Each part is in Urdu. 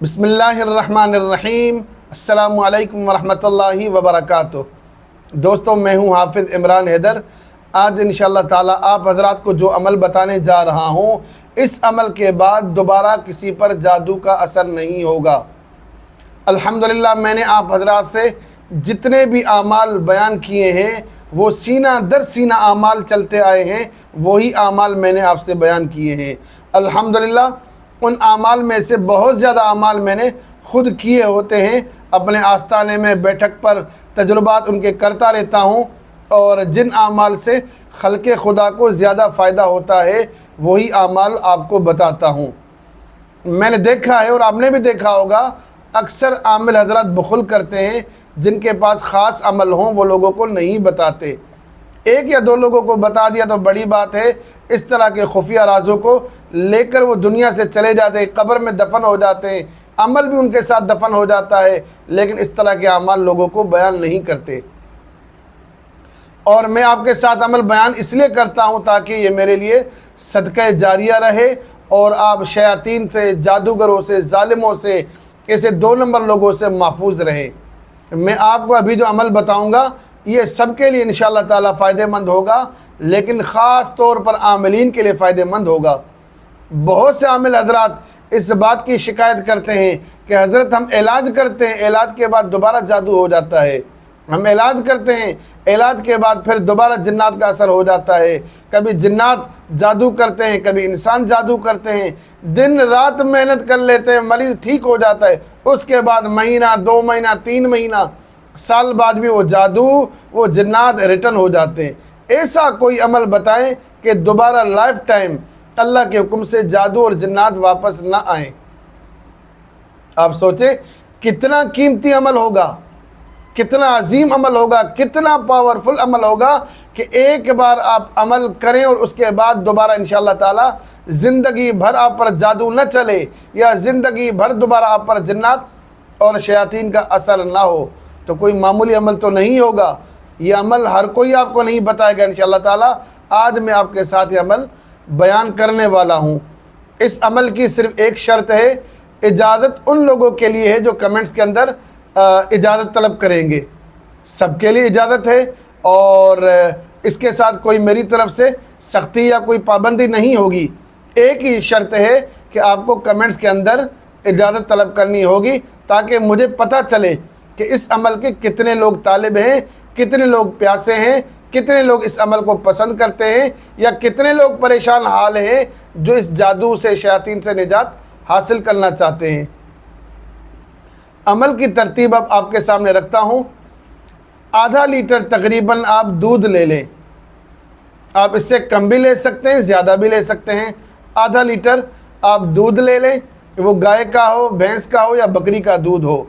بسم اللہ الرحمن الرحیم۔ السلام علیکم ورحمۃ اللہ وبرکاتہ۔ دوستوں، میں ہوں حافظ عمران حیدر۔ آج انشاءاللہ تعالی آپ حضرات کو جو عمل بتانے جا رہا ہوں، اس عمل کے بعد دوبارہ کسی پر جادو کا اثر نہیں ہوگا۔ الحمدللہ میں نے آپ حضرات سے جتنے بھی اعمال بیان کیے ہیں وہ سینہ در سینہ اعمال چلتے آئے ہیں، وہی اعمال میں نے آپ سے بیان کیے ہیں۔ الحمدللہ ان اعمال میں سے بہت زیادہ اعمال میں نے خود کیے ہوتے ہیں، اپنے آستانے میں بیٹھک پر تجربات ان کے کرتا رہتا ہوں، اور جن اعمال سے خلق خدا کو زیادہ فائدہ ہوتا ہے وہی اعمال آپ کو بتاتا ہوں۔ میں نے دیکھا ہے اور آپ نے بھی دیکھا ہوگا، اکثر عامل حضرات بخل کرتے ہیں، جن کے پاس خاص عمل ہوں وہ لوگوں کو نہیں بتاتے۔ ایک یا دو لوگوں کو بتا دیا تو بڑی بات ہے، اس طرح کے خفیہ رازوں کو لے کر وہ دنیا سے چلے جاتے ہیں، قبر میں دفن ہو جاتے ہیں، عمل بھی ان کے ساتھ دفن ہو جاتا ہے، لیکن اس طرح کے اعمال لوگوں کو بیان نہیں کرتے۔ اور میں آپ کے ساتھ عمل بیان اس لیے کرتا ہوں تاکہ یہ میرے لیے صدقہ جاریہ رہے، اور آپ شیاطین سے، جادوگروں سے، ظالموں سے، ایسے دو نمبر لوگوں سے محفوظ رہیں۔ میں آپ کو ابھی جو عمل بتاؤں گا یہ سب کے لیے انشاءاللہ تعالی فائدہ مند ہوگا، لیکن خاص طور پر عاملین کے لیے فائدہ مند ہوگا۔ بہت سے عامل حضرات اس بات کی شکایت کرتے ہیں کہ حضرت ہم علاج کرتے ہیں، علاج کے بعد دوبارہ جادو ہو جاتا ہے، ہم علاج کرتے ہیں، علاج کے بعد پھر دوبارہ جنات کا اثر ہو جاتا ہے، کبھی جنات جادو کرتے ہیں، کبھی انسان جادو کرتے ہیں، دن رات محنت کر لیتے ہیں، مریض ٹھیک ہو جاتا ہے، اس کے بعد مہینہ، 2 مہینہ، 3 مہینہ، سال بعد بھی وہ جادو، وہ جنات ریٹرن ہو جاتے ہیں۔ ایسا کوئی عمل بتائیں کہ دوبارہ لائف ٹائم اللہ کے حکم سے جادو اور جنات واپس نہ آئیں۔ آپ سوچیں کتنا قیمتی عمل ہوگا، کتنا عظیم عمل ہوگا، کتنا پاورفل عمل ہوگا کہ ایک بار آپ عمل کریں اور اس کے بعد دوبارہ انشاءاللہ تعالی زندگی بھر آپ پر جادو نہ چلے، یا زندگی بھر دوبارہ آپ پر جنات اور شیاطین کا اثر نہ ہو۔ تو کوئی معمولی عمل تو نہیں ہوگا، یہ عمل ہر کوئی آپ کو نہیں بتائے گا انشاءاللہ تعالی۔ آج میں آپ کے ساتھ یہ عمل بیان کرنے والا ہوں۔ اس عمل کی صرف ایک شرط ہے، اجازت ان لوگوں کے لیے ہے جو کمنٹس کے اندر اجازت طلب کریں گے۔ سب کے لیے اجازت ہے، اور اس کے ساتھ کوئی میری طرف سے سختی یا کوئی پابندی نہیں ہوگی۔ ایک ہی شرط ہے کہ آپ کو کمنٹس کے اندر اجازت طلب کرنی ہوگی، تاکہ مجھے پتہ چلے کہ اس عمل کے کتنے لوگ طالب ہیں، کتنے لوگ پیاسے ہیں، کتنے لوگ اس عمل کو پسند کرتے ہیں، یا کتنے لوگ پریشان حال ہیں جو اس جادو سے، شیاطین سے نجات حاصل کرنا چاہتے ہیں۔ عمل کی ترتیب اب آپ کے سامنے رکھتا ہوں۔ آدھا لیٹر تقریباً آپ دودھ لے لیں، آپ اس سے کم بھی لے سکتے ہیں، زیادہ بھی لے سکتے ہیں۔ آدھا لیٹر آپ دودھ لے لیں، وہ گائے کا ہو، بھینس کا ہو، یا بکری کا دودھ ہو،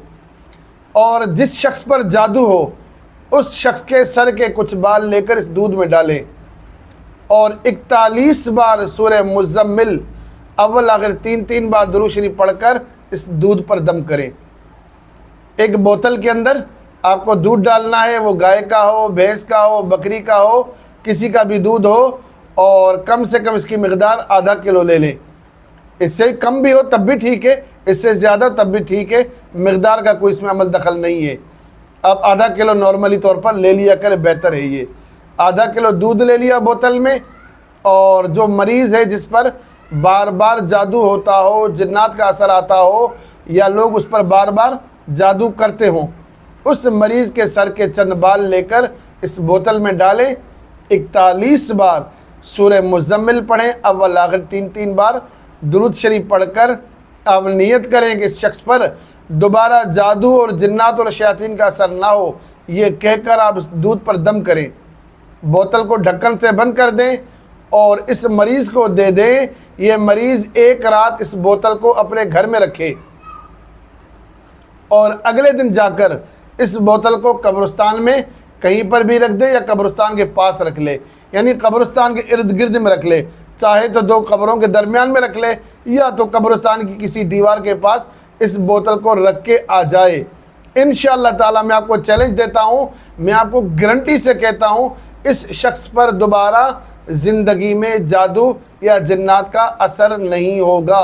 اور جس شخص پر جادو ہو اس شخص کے سر کے کچھ بال لے کر اس دودھ میں ڈالیں، اور 41 بار سورہ مزمل اول آخر 3 بار درود شریف پڑھ کر اس دودھ پر دم کریں۔ ایک بوتل کے اندر آپ کو دودھ ڈالنا ہے، وہ گائے کا ہو، بھینس کا ہو، بکری کا ہو، کسی کا بھی دودھ ہو، اور کم سے کم اس کی مقدار آدھا کلو لے لیں۔ اس سے کم بھی ہو تب بھی ٹھیک ہے، اس سے زیادہ تب بھی ٹھیک ہے، مقدار کا کوئی اس میں عمل دخل نہیں ہے۔ آپ آدھا کلو نارملی طور پر لے لیا کرے، بہتر ہے یہ۔ آدھا کلو دودھ لے لیا بوتل میں، اور جو مریض ہے جس پر بار بار جادو ہوتا ہو، جنات کا اثر آتا ہو، یا لوگ اس پر بار بار جادو کرتے ہوں، اس مریض کے سر کے چند بال لے کر اس بوتل میں ڈالیں، 41 بار سورہ مزمل پڑھیں، اول آخر 3 بار درود شریف پڑھ کر آپ نیت کریں کہ اس شخص پر دوبارہ جادو اور جنات اور شیاطین کا اثر نہ ہو، یہ کہہ کر آپ اس دودھ پر دم کریں، بوتل کو ڈھکن سے بند کر دیں اور اس مریض کو دے دیں۔ یہ مریض ایک رات اس بوتل کو اپنے گھر میں رکھے، اور اگلے دن جا کر اس بوتل کو قبرستان میں کہیں پر بھی رکھ دے، یا قبرستان کے پاس رکھ لے، یعنی قبرستان کے ارد گرد میں رکھ لے، چاہے تو 2 قبروں کے درمیان میں رکھ لے، یا تو قبرستان کی کسی دیوار کے پاس اس بوتل کو رکھ کے آ جائے۔ انشاءاللہ تعالی میں آپ کو چیلنج دیتا ہوں، میں آپ کو گارنٹی سے کہتا ہوں، اس شخص پر دوبارہ زندگی میں جادو یا جنات کا اثر نہیں ہوگا۔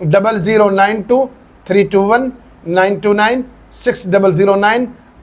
00923299296009।